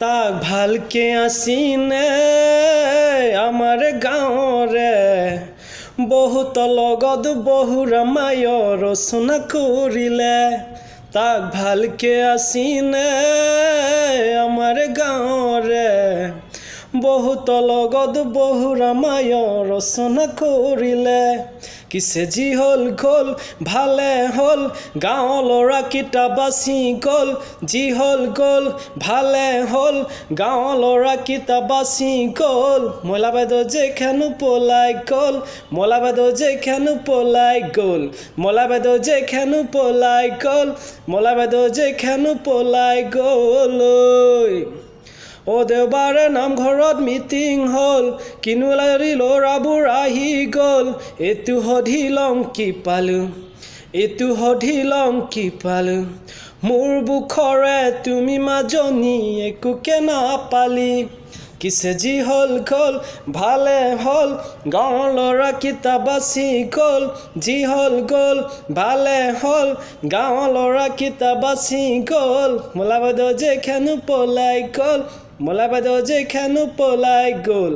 তাক ভালকে আছিনে আমাৰ গাঁৱৰে বহুত লগত বহু ৰামায় ৰচনা কৰিলে তাক ভালকে আছিনে আমাৰ গাঁৱৰে বহুত লগত বহু ৰামায় ৰচনা কৰিলে কিছে যি হ'ল গ'ল ভালে হ'ল গাঁৱৰ ল'ৰাকেইটা বাচি গ'ল যি হ'ল গ'ল ভালে হ'ল গাঁৱৰ ল'ৰাকেইটা বাচি গ'ল মইলা বাইদেউ যেখানো পলাই গ'ল মইলা বাইদেউ যেখানো পলাই গ'ল মইলা বাইদেউ যেখানো পলাই গ'ল মইলা বাইদেউ যেখানো পলাই গ'ল দেওবাৰে নামঘৰত মিটিং হ'ল কিনোলাৰী ল'ৰাবোৰ আহি গ'ল এইটো সধি লওঁ কি পালোঁ এইটো সধি লওঁ কি পালোঁ মোৰ বুখৰে তুমি মাজনী একোকে নাপালি কিছে যি হ'ল গ'ল ভালে হ'ল গাঁৱৰ ল'ৰাকেইটা বাচি গ'ল যি হ'ল গ'ল ভালে হ'ল গাঁৱৰ ল'ৰাকেইটা বাচি গ'ল মইলা বাইদেউ যেখানো পলাই গ'ল মইলা বাইদেউ যেখানো পলাই গ'ল